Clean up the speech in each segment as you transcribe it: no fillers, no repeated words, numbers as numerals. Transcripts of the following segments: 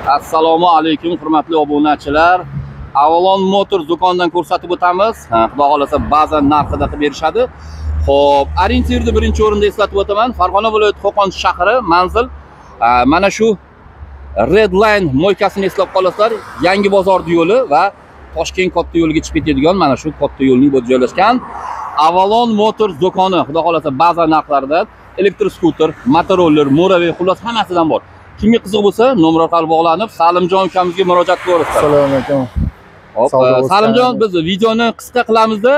Assalomu alaykum hurmatli obunachilar. Avalon Motors do'konidan ko'rsatib o'tamiz. Xudo xolasa ba'zan narxida qilib berishadi. Xo'p, orientirni birinchi o'rinda eslatib o'taman. Farg'ona viloyati Qo'qon shahri, manzil mana shu Red Line mo'ykasini eslab qolasizlar. Yangi bozor yo'li va Toshkent katta yo'liga chiqib ketadigan mana shu katta yo'lning bo'yida joylashgan Avalon Motors do'koni. Xudo xolasa ba'zan narxlarda elektroskuter, motoroller, Moravey, xullas hammasidan bor. Kimga qiziq bo'lsa, nomer orqali bog'lanib, Salimjon ukamizga murojaat qilaverasiz. Assalomu alaykum. Hop, Salimjon, biz videoni qisqa qilamizda,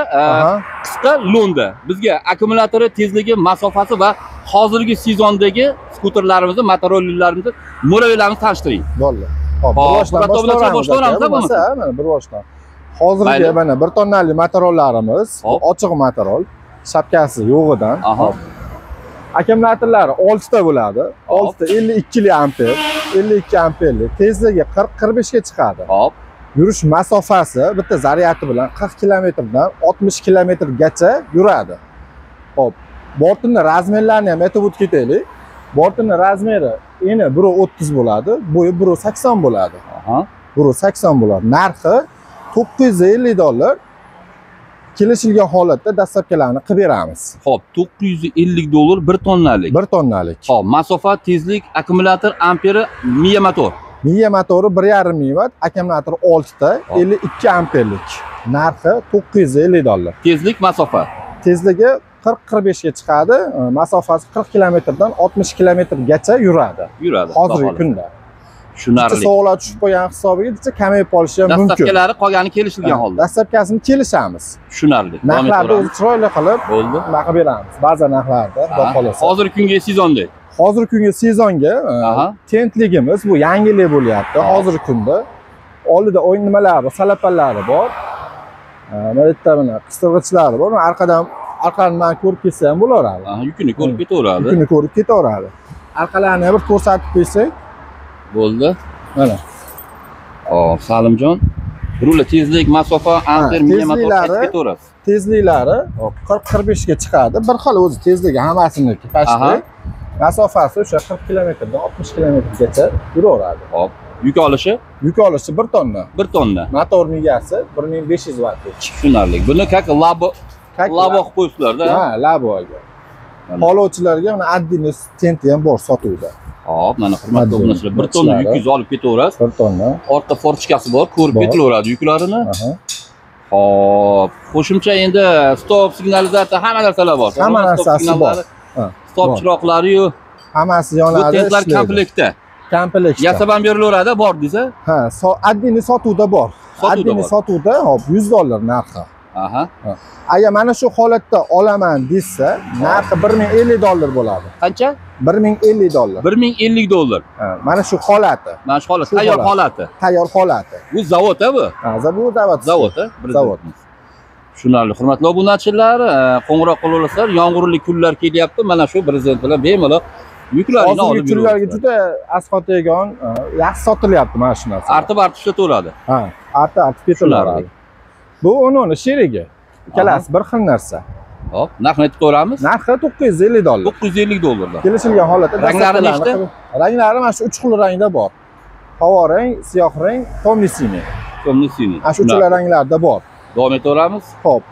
qisqa lo'nda. Bizga akkumulyatori, tezligi, masofasi va hozirgi sezondagi skuterlarimizni, motorollerlarimizni, Moraveylarimizni tanishtiring. Bo'ldi. Hop, boshlaymiz. Mana bir boshdan. Hozirgi mana 1 tonnali motorollarimiz, ochiq motorol, shapkasi yo'g'idan. Akkumulyatorlari 6 ta bo'ladi. 6 ta 52 amper, 52 amperlik, tezligi 40-45 ga chiqadi. Hop. Yurish masofasi bitta zaryadi bilan 40 kilometrdan 60 kilometrgacha yuradi. Hop. Bortning razmerlarini ham aytib o'tib ketaylik. Bortning razmeri eni 1.30 bo'ladi, bo'yi 1.80 bo'ladi. 1.80 bo'ladi. Narxi $950. Kelishilgan holatda dastlabkilarni qilib beramiz. Xo'p, $950 1 tonnalik. 1 tonnalik. Xo'p, masofa, tezlik, akkumulyator, amperi, miya motor. Miya motori 1,5 milliwatt, akkumulyator 6 ta, 52 amperlik. Narxi $950. Tezlik, masofa. Tezligi 40-45 ga chiqadi, masofasi 40 kilometrdan 60 kilometrgacha yuradi. Hozirgi kunda. Tushunarli. Savollar tushib qo'ygan hisobiga bitta kamayib qolishi ham mumkin. Dastlabkilari qolgani kelishilgan holda. Dastlabkasini kelishamiz. Tushunarli. Narxlarni o'zi chiroyli qilib bo'ldi. Nima beramiz? Ba'zi narxlarda xudo xolasa. Hozirgi kunga sezonda. Hozirgi kunga sezonga tentligimiz bu yangilik bo'lyapti. Hozirgi kunda oldida o'yin nimalari bor, salapalari bor. Mana bitta mana qistirg'ichlari bor. Arqani men ko'rib kelsa ham bo'laveradi. Yukini ko'rib ketaveradi. Yukini ko'rib ketaveradi. Arqalarini bir ko'rsatib qo'ysak bo'ldi. Mana. Hop, Salimjon. Rula tezlik, masofa, amper, miya motor ketaverasiz. Tezliklari 40-45 ga chiqadi. Bir xil o'zi tezligi hammasiniki pastda. Masofasi o'sha 40 kilometrdan 60 kilometrgacha yuraveradi. Hop. Yuk olishi? Yuk olishi 1 tonna. 1 tonna. Motor miyasi 1500 wattlik. Tushunarli. Buni как labo qilib qo'ysizlar-da. Ha, laboga. Halovchilarga mana addini tenti ham bor sotuvda. Hop, mana hurmatli obunachilar, 1 tonna yuk olib ketaverasiz. 1 tonna. Ortda forchkasi bor, ko'rib ketaveradi yuklarini. Hop, qo'shimcha endi stop signalizatsiya hamma narsalar bor. Hamma narsasi bor. Stop chiroqlari-yu hammasi yonadi. Bu tentlar komplektda. Komplektda. Yasab ham berilaveradi, bor desa. Ha, addini sotuvda bor. Addini sotuvda, hop, $100 narxi. Agar mana shu holatda olaman desa, narxi $1050 bo'ladi. Qancha? $1050. $1050. Mana shu holati. Mana shu holat, tayyor holati. Tayyor holati. Bu zavod-a bu? Ha, zavod. Zavod-a? Zavod. Tushunarli. Hurmatli obunachilar, qo'ng'iroq qilaverasizlar. Yomg'irli kunlar kelyapti. Mana shu prezident bilan bemalol yuklarni olib yurasiz. Kunlarga juda asqotagan, yaxshi sotilyapti mana shu narsa. Artib ishlataveradi. Ha, artib ketaveradi. Bu uni sherigi. Ikkalasi bir xil narsa. Hop, narxini aytib qo'yamiz. Narxi $950. $950. Kelishilgan holatda. Ranglari nechta? Ranglari mana shu 3 xil rangda bor. Havo rang, siyoh rang, tomli-siniy. Tomli-siniy. Ana shu uchala ranglarda bor. Davom etaveramiz. Xo'p.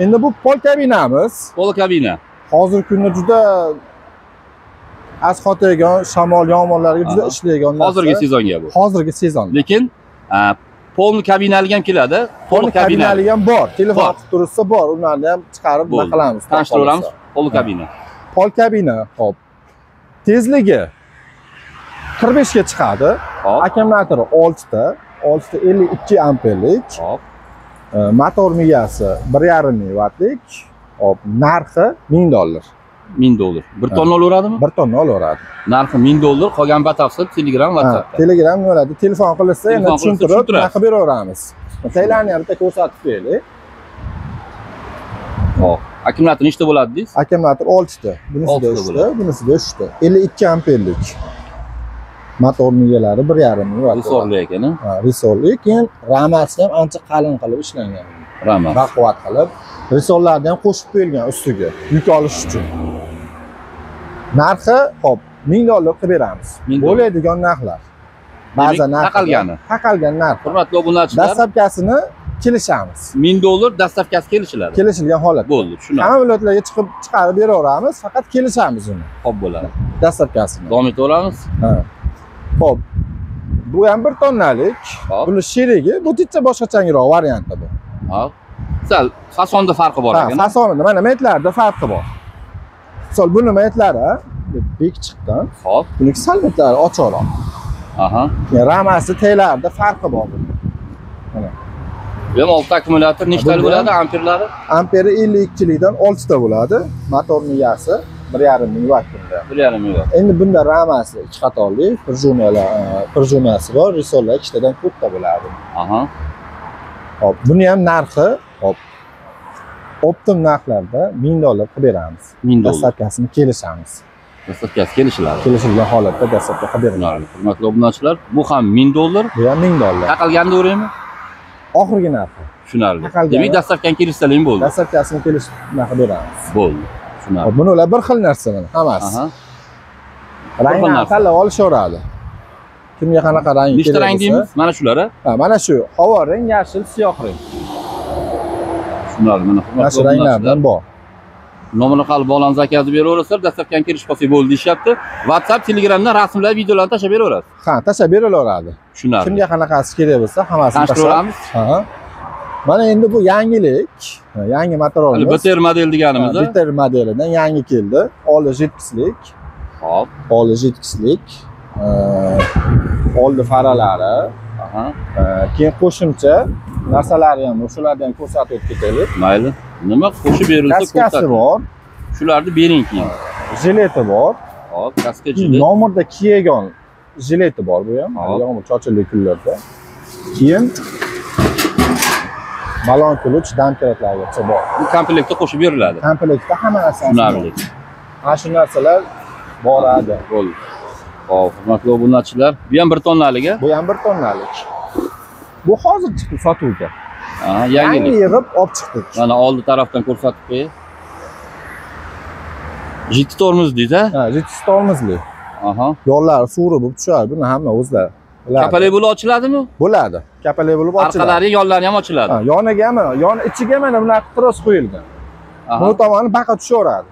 Endi bu pol kabinamiz. Pol kabina. Hozirgi kunda juda asqotagan, shamol, yomg'irlarga juda ishlaydigan narsa. Hozirgi sezonga bu. Hozirgi sezon. Lekin polni kabinali ham keladi. Polni kabinali ham bor. Telefon qilib tursa bor. Ularni ham chiqarib nima qilamiz? Tanishtiramiz. Pol kabina. Pol kabina, xo'p. Tezligi 45 ga chiqadi. Akkumulyatori 6 ta, 52 amperlik. Hop. Motor miyasi 1,5 milliwattlik. Hop, narxi $1000. $1000. 1 tonna olaveradimi? 1 tonna olaveradi. Narxi $1000. Qolgan batafsil Telegram, WhatsAppda. Telegram bo'ladi. Telefon qilsa, endi tushuntirib, narx beraveramiz. Taylarni ham bitta ko'rsatib qo'yaylik. Hop. Akkumulyator nechta bo'ladi deysiz? Akkumulyator 6 ta. Bunisida 3 ta, bunisida 3 ta. 52 amperlik. Motor miyalari 1,5 milliwatt. Risorli ekan. Ha, risorli. Keyin ramasi ham ancha qalin qilib ishlangan. Rama. Baquvvat qilib, risorlarni ham qo'shib qo'yilgan ustiga, yuk olish uchun. Narxi, hop, $1000 qilib beramiz. Bo'ladigan narxlar. Ba'zan narxi taqalgani. Taqalgan narx. Hurmatli obunachilar, Dastlabkasini kelishamiz. $1000 dastavkasi kelishiladi. Kelishilgan holat. Bo'ldi, tushunarli. Hamma viloyatlarga chiqarib beraveramiz, faqat kelishamiz uni. Xo'p bo'ladi. Dastlabkasini. Davom etaveramiz. Ha. Xo'p. Bu ham 1 tonnalik. Hop. Buni sherigi, bu bitta boshqachangroq varianti bu. Hop. Sal fasonda farqi bor ekan. Fasonida mana metlarda farqi bor. Misol buni metlari bek chiqqan. Hop. Buniki sal metlari ochiqroq. Aha. Yani ramasi teylarda farqi bor buni. Mana. Bu ham 6 akkumulyator nechtalik bo'ladi amperlari? Amperi 52 likdan 6 ta bo'ladi. Motor miyasi 1,5 ming vatt bunda. 1,5 ming vatt. Endi bunda ramasi 2 qatorli, purjumasi bor, risollar ikkitadan katta bo'ladi. Aha. Hop, buni ham narxi, hop. Optim narxlarda $1000 qilib beramiz. $1000. Dastlabkasini kelishamiz. Dastavkasi kelishiladi. Kelishilgan holatda dastlabki qilib beramiz. Hurmatli obunachilar, bu ham $1000. Bu ham $1000. Taqalganda o'raymi? Oxirgi narxi. Tushunarli. Taqalgani. Demak, dastavkani kelishsaling bo'ldi. Dastlabkasini kelish narxi beramiz. Bo'ldi. Tushunarli. Hop, bular bir xil narsa mana hammasi. Aha. Rangni tanlab olishaveradi. Kimga qanaqa rang kerak? Nechta rang deymiz? Mana shular. Ha, mana shu havo rang, yashil, siyoh rang. Tushunarli. Mana Mana shu ranglardan bor. Nomerini qilib bog'lanib zakazib beraverasizlar, dastavkani kirish qolsa bo'ldi deyapti. WhatsApp, Telegramdan rasmlar, videolarni tashlab beraverasiz. Ha, tashlab berilaveradi. Tushunarli. Kimga qanaqasi kerak bo'lsa, hammasini Tashlaveramiz. Ha. Mana endi bu yangilik, yangi motorimiz. BTR model deganimiz. BTR modelidan yangi keldi. Oldi jetkislik. Hop. Oldi jetkislik. Oldi faralari. Aha. Keyin qo'shimcha narsalari ham o'shalardan ko'rsatib ketaylik. Mayli. Nima qo'shib berilsa Kaskasi bor. Shularni bering keyin. Jileti bor. Hop, kaska jilet. Nomerda kiyegan jileti bor bu ham. Hop. Yomg'ir chochili kunlarda. Keyin balon ключ damperatlargacha bor. Bu komplektda qo'shib beriladi. Komplektda hamma narsa. Tushunarli. Mana shu narsalar boradi. Bo'ldi. Hop, hurmatli obunachilar, bu ham 1 tonnalik. Bu ham 1 tonnalik. Bu hozir chiqdi sotuvga. Ha, Yangi yangilik. yig'ib olib chiqdik. Mana oldi tarafdan ko'rsatib qo'ying. Jiti tormoz deydi. Ha, jiti tormozli. Aha. Yo'llari suvri bo'lib tushadi. Buni hamma o'zlari biladi. Kapalak bo'lib ochiladimi? Bo'ladi. Kapalak bo'lib ochiladi. Orqalari, yonlari ham ochiladi. Ha, yoniga ham, yon ichiga mana bunaqa tros qo'yilgan. Bu tomoni baqa tushaveradi.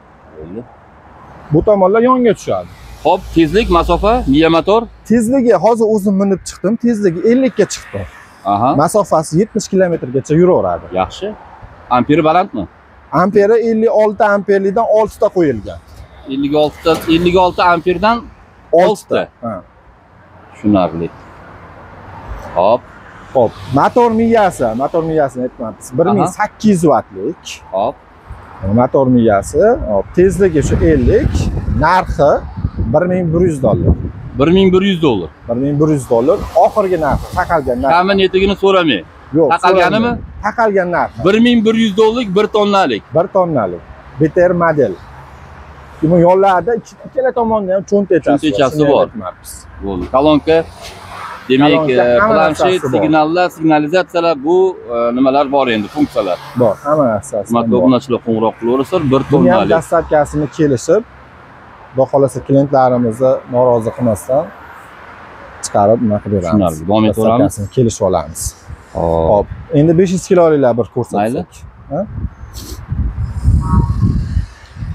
Bu tomonlar yonga tushadi. Hop, tezlik, masofa, miya motor. Tezligi hozir o'zim minib chiqdim. Tezligi 50 ga chiqdi. Aha. Masofasi 70 kilometrgacha yuraveradi. Yaxshi. Amperi balandmi? Amperi 56 amperlikdan 6 ta qo'yilgan. 56 amperdan 6 ta. Ha. Tushunarli. Hop. Hop, motor miyasini aytmayapmiz. 1800 wattlik. Hop. Motor miyasi, hop, tezligi shu 50, narxi $1100. $1100. $1100. Oxirgi narxi, taqalgan narxi. Kami netigini so'ramang. Yo'q, taqalganimi? Taqalgan narxi. $1100 1 tonnalik. 1 tonnalik. BTR model. Bu yo'llarda ikkala tomonda ham cho'ntechasi bor. Bo'ldi. Kolonka, demak, planshet, signallar, signalizatsiyalar, bu nimalar bor endi, funksiyalar. Bor, hamma narsasi. Hurmatli obunachilar, qo'ng'iroq qilaverasizlar, 1 Buni ham tonnalik. dastlabkasini kelishib, xudo xolasa klientlarimizni norozi qilmasdan chiqarib nima qilib beramiz. Tushunarli. Davom etaveramiz. Dastlabkasini kelishib olamiz. Hop. Hop, endi 500 kiloliklar bir ko'rsatsak. Ha?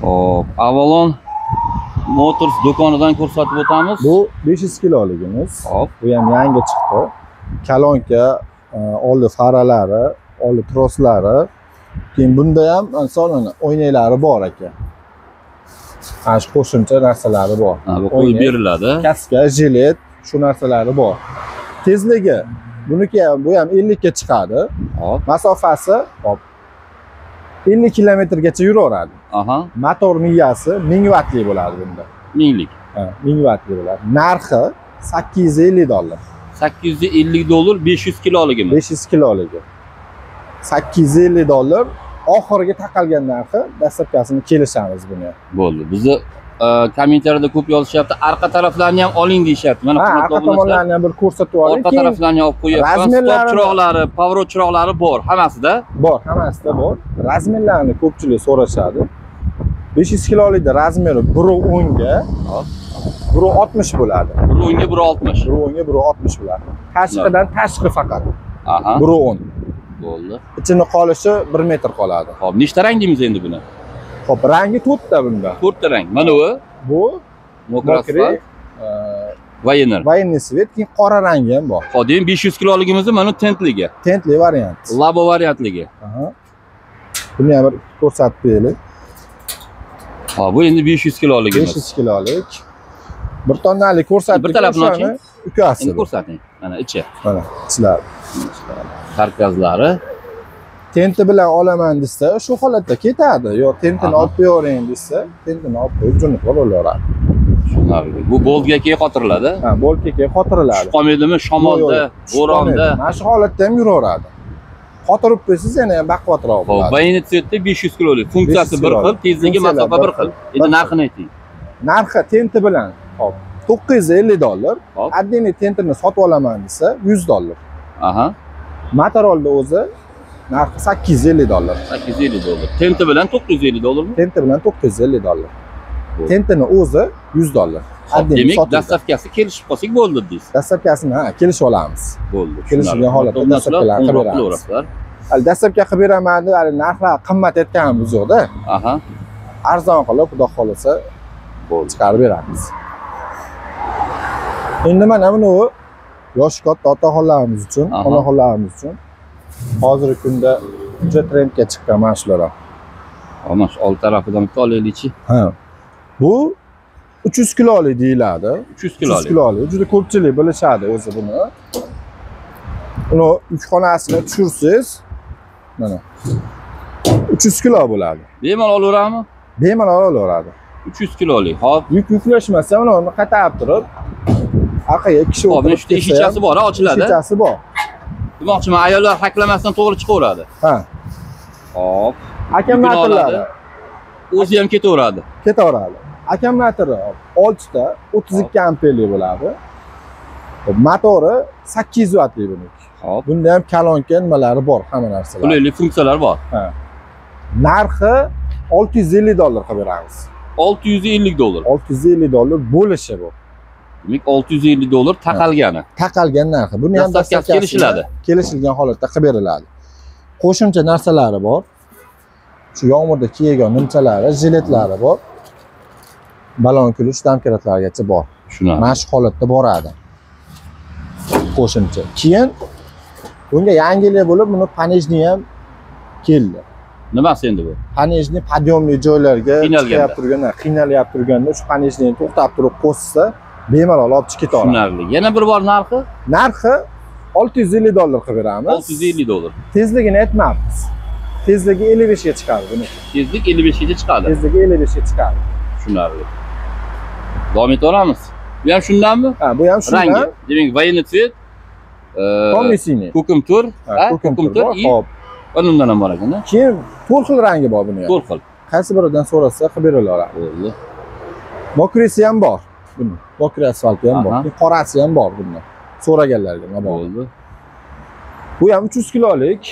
Hop, Avalon Motors do'konidan ko'rsatib o'tamiz. Bu 500 kiloligimiz. Hop. Bu ham yangi chiqdi. Kolonka, oldi faralari, oldi troslari. Keyin bunda ham insonlarning o'ynaklari bor ekan. Ana shu qo'shimcha narsalari bor. Bu qo'yib beriladi. Kaska, jilet, shu narsalari bor. Tezligi buniki ham bu ham 50 ga chiqadi. Hop. Masofasi hop 50 kilometrgacha yuraveradi. Aha. Motor miyasi 1000 wattli bo'ladi bunda. 1000lik. Ha, 1000 wattli bo'ladi. Narxi $850. $850 500 kiloligimi? 500 kiloligi. $850. Oxirgi taqalgan narxi, dastlabkasini kelishamiz buni. Bo'ldi. Bizni kommentariyada ko'p yozishyapti. Arqa taraflarni ham oling deyishyapti. Mana arqa tomonlarini ham bir ko'rsatib oling. Orqa taraflarni olib qo'yapman. Stop chiroqlari, pоворот chiroqlari bor, hammasida. Bor, hammasida bor. Razmerlarni ko'pchilik so'rashadi. 500 kilolikda razmeri 1.10 ga, Biri 60 bo'ladi. Biri 10 ga, biri 60. Biri 10 ga, biri 60 bo'ladi. Tashqidan tashqi faqat. Aha. Biri 10. Bo'ldi. Ichini qolishi 1 metr qoladi. Xo'p, nechta rang deymiz endi buni? Xo'p, rangi 4 ta bunda. 4 ta rang. Mana bu Bu mokro asfalt, Vayener. Vayenniy svet, keyin qora rangi ham bor. Xo'p, demak 500 kiloligimizni mana tentligi. Tentli variant. Labo variantligi. Aha. Buni ham bir ko'rsatib beraylik. Ha, bu endi 500 kiloligimiz. 500 kilolik. Bir tonnalik ko'rsatdik. Bir tarafini oching. Ukasi. Endi ko'rsating. Mana ichi. Mana ichlari. Karkazlari. Tenti bilan olaman desa, shu holatda ketadi. Yo, tentini olib qo'yavering desa, tentini olib qo'yib jo'natib olaveradi. Tushunarli. Bu boltga keyin qotiriladi. Ha, boltga qotiriladi. Qolmaydimi shamolda, bo'ronda? Mana shu holatda ham yuraveradi. Qotirib qo'ysangiz yana ham baquvvatroq Xo'p, bo'ladi. Vayener svetda 500 kilolik. Funksiyasi bir xil, tezligi masofa bir xil. Endi narxini ayting. Narxi tenti bilan, hop, $950. Hop. Отдельный tentini sotib olaman desa, $100. Aha. Motorolda o'zi narxi $850. $850. Tenti bilan $950mi? Tenti bilan $950. Tentini o'zi $100. Demak, dastavkasi kelishib qolsak bo'ldi deysiz. Dastavkasini kelishib olamiz. Bo'ldi. Kelishilgan holatda dastavkalarni qilib beramiz. Hali dastavka qilib beraman deb, hali narxlar qimmat aytganimiz yo'q-da. Aha. Arzon qilib, xudo xolasa, bo'ldi, chiqarib beramiz. Endi mana buni yosh katta otaxonlarimiz uchun, onaxonlarimiz uchun hozirgi kunda juda trendga chiqqan mana shular ham. Mana shu old tarafidan bitta olaylikchi. Ha. Bu 300 kilolik deyiladi. 300 kilolik. 300 kilolik. Juda ko'pchilik bilishadi o'zi buni. Uni yukxonasiga tushirsangiz, mana 300 kilo bo'ladi. Bemalol olaveradimi? Bemalol olaveradi. 300 kilolik. Hop. Yuk yuklashmasa, mana uni qatab turib, orqaga kishi o'tirib ketsa, eshichasi bor, ochiladi. Eshichasi bor. Demoqchiman, ayollar haklamasdan to'g'ri chiqaveradi. Ha. Hop. Akkumulyatorlari o'zi ham ketaveradi. Ketaveradi. Akkumulyatori 6 ta 32 amperli bo'ladi. Motori 800 vattli buniki. Hop. Bunda ham kolonka nimalari bor, hamma narsalar. Qulaylik funksiyalar bor. Ha. Narxi $650 qilib beramiz. $650. $650 bo'lishi bu. Demak, $650 taqalgani. Taqalgan narxi. Buni ham dastavkasi kelishiladi. Kelishilgan holatda qilib beriladi. Qo'shimcha narsalari bor. Shu yomg'irda kiygan nimchalari, jiletlari bor. Balon kulish damkiratlarigacha bor. Tushunarli. Mana shu holatda boradi. Qo'shimcha. Keyin bunga yangilik bo'lib, buni panejni ham keldi. Nimasi endi bu? Panejni podyomli joylarga qiynalib turganda shu panejni to'xtab turib qo'ysa, bemalol olib chiqib ketaveradi. Tushunarli. Yana bir bor narxi? Narxi $650 qilib beramiz. $650. Tezligini aytmayapmiz. Tezligi 55 ga chiqadi buni. Tezlik 55 ga chiqadi. Tezligi 55 ga chiqadi. Tushunarli. Davom etaveramiz. Bu ham shundanmi? Ha, bu ham shundan. Rangi. Demak, Vayener svet, Komisini. ko'kim tur, ko'kim tur. Xo'p. Undan ham bor ekan. Keyin 4 xil rangi bor buni ham. 4 xil. Qaysi biridan so'rasa qilib beraveradi. Bo'ldi. Mokrisi ham bor. Buni. Mokri asfalti ham bor. Qorasi ham bor bunda. So'raganlarga nima bo'ldi? Bu ham 300 kilolik.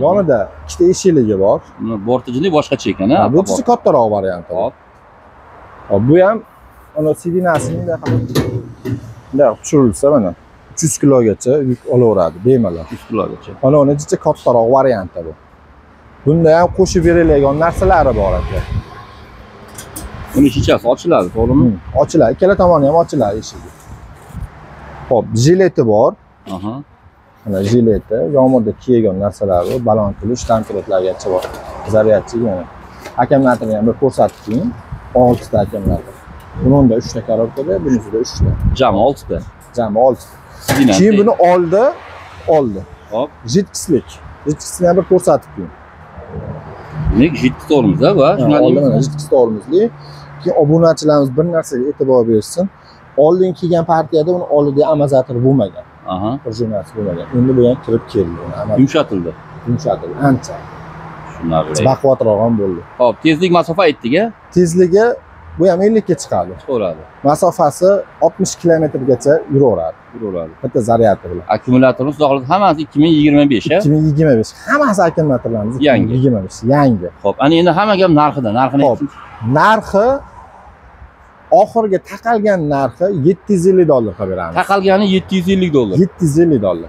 Yonida ikkita eshikligi bor. Buni bortijini boshqacha ekan, ha? Bu juda kattaroq varianti. Hop. Bu ham ana sidinasini bunday tushirilsa mana 300 kilogacha yuk olaveradi bemalol. 300 kilogacha. Ana uni juda kattaroq varianti bu. Bunda ham qo'shib beriladigan narsalari bor ekan. Buni shishasi ochiladi, to'g'rimi? Ochiladi. Ikkala tomoni ham ochiladi eshigi. Xo'p, jileti bor. Aha. Mana jileti, yomg'irda kiygan narsalari, balon kulish, tankretlargacha bor. Zaryadchi mana. Akkumulyatorni ham bir ko'rsatib qo'ying. 6 ta akkumulyator. Bunda 3 ta korotkada, bunisida 3 ta. Jami 6 ta. Jami 6 ta. Keyin buni oldi. Hop. Jitkislik. Jitkisni ham bir ko'rsatib qo'ying. Demak, jitkis tormoz-a va shunday jitkis tormozli. Keyin obunachilarimiz bir narsaga e'tibor bersin. Oldin kelgan partiyada uni oldida amortizator bo'lmagan. Aha. Prujinasi bo'lmagan. Endi bu ham kirib keldi. Yumshatildi. Ancha. Tushunarli. Baquvvatroq ham bo'ldi. Xo'p, tezlik masofa aytdik-a? Tezligi bu ham 50 ga chiqadi. Chiqaveradi. Masofasi 60 kilometrgacha yuraveradi. Bitta zaryadi bilan. Akkumulyatorimiz xudo hammasi 2025, a? 2025. Hammasi akkumulyatorlarimiz yangi. 2025, yangi. Xo'p, ana endi hamma gap narxida. Narxini ayting. Narxi oxirgi taqalgan narxi $750 qilib beramiz. Taqalgani $750. $750.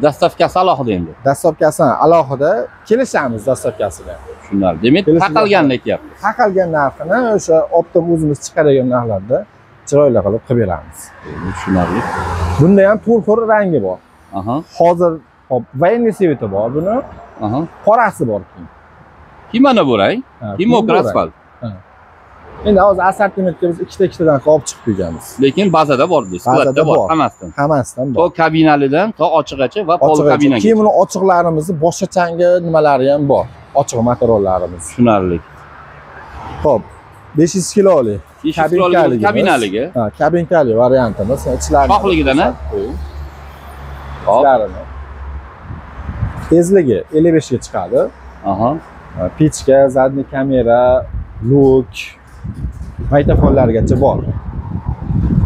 Dastavkasi alohida endi. Dastavkasi alohida, kelishamiz dastavkasiga. Tushunarli. Demak, taqalganini aytyapsiz. Taqalgan narxini o'sha optim o'zimiz chiqaradigan narxlarda chiroyli qilib beramiz. Tushunarli. Bunda ham turli rangi bor. Aha. Hozir hop voyniy sveti bor buni. Aha. Qorasi bor keyin. Kimani bo'ray? Kimokra asfalt. Endi hozir assortimentga biz ikkitadan olib chiqib qo'yganmiz. Lekin bazada bor deysiz. Skladda bor hammasidan. Hammasidan bor. To kabinalidan to ochiqgacha va pol kabinaga. Keyin buni ochiqlarimizni boshqachangi nimalari ham bor. Ochiq materiallarimiz. Tushunarli. Xo'p, 500 kilolik kabinaligi. Ha, kabinkali variantimiz. Ichlarini shohligidan a? Ichlarini. Tezligi 55 ga chiqadi. Aha. Pichka, zadniy kamera, luk, maytafonlargacha bor.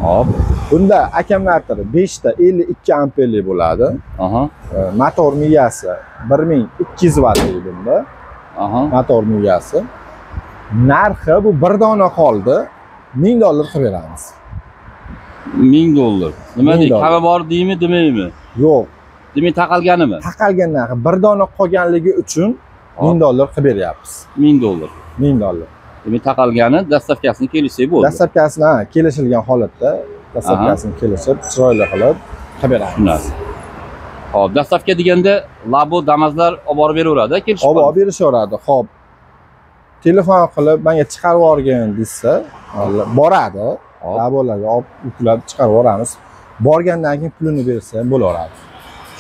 Hop. Bunda akkumulyatori 5 ta 52 amperlik bo'ladi. Aha. Motor miyasi 1200 vattlik bunda. Aha. Motor miyasi. Narxi bu bir dona qoldi. $1000 qilib beramiz. $1000. Nima deydi? Xabar bor deymi, demaymi? Yo'q. Demak, taqalganimi? Taqalgan narxi bir dona qolganligi uchun $1000 qilib beryapmiz. $1000. $1000. Demak, taqalgani dastavkasini kelishsak bo'ldi. Dastavkasini kelishilgan holatda dastavkasini kelishib, chiroyli qilib beramiz. Xo'p, dastavka deganda labo damazlar olib borib beraveradi, kelishib. Olib berishaveradi. Xo'p. Telefon qilib menga chiqarib yuborgin desa, boradi. Labolarga olib yuklab chiqarib yuboramiz. Borgandan keyin pulini bersa ham bo'laveradi.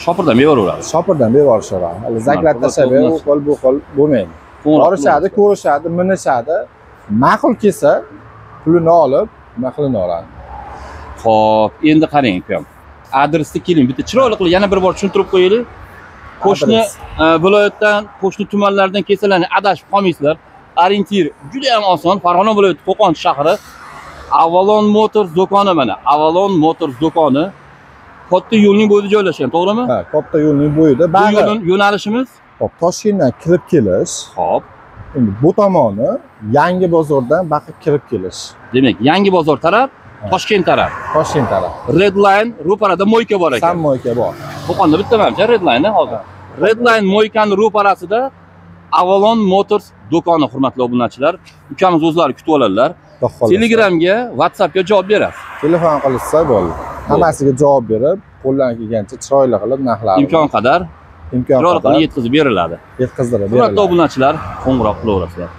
Shopirdan beraveradi. Shopirdan beraverishadi. Hali zaklat tashlab u qo'l bu qo'l bo'lmaydi. Borishadi, ko'rishadi, minishadi. Ma'qul kelsa, pulini olib, nima qilini oladi. Xo'p, endi qarang, ukam. Adresga keling. Bitta chiroyli qilib yana bir bor tushuntirib qo'yaylik. Qo'shni viloyatdan, qo'shni tumanlardan kelsalarni adashib qolmaysizlar. Orientir juda ham oson. Farg'ona viloyati Qo'qon shahri Avalon Motors do'koni mana. Avalon Motors do'koni katta yo'lning bo'yida joylashgan, to'g'rimi? Ha, katta yo'lning bo'yida. Bu yo'lning yo'nalishimiz hop, Toshkentdan kirib kelish. Hop. Endi bu tomoni Yangi bozordan baqib kirib kelish. Demak, Yangi bozor taraf, Toshkent taraf. Toshkent taraf. Redline ro'parada moyka bor ekan. Sam moyka bor. Qo'qonda bitta manimcha Redline hozir. Redline moykani ro'parasida Avalon Motors do'koni, hurmatli obunachilar. Ukamiz o'zlari kutib oladilar. Telegramga, WhatsAppga javob berasiz. Telefon qilsa bo'ldi. Hammasiga javob berib, qo'ldan kelgancha chiroyli qilib narxlarni imkon qadar yetkazib beriladi. Yetkazdirib beriladi. Hurmatli obunachilar, qo'ng'iroq qilaverasizlar.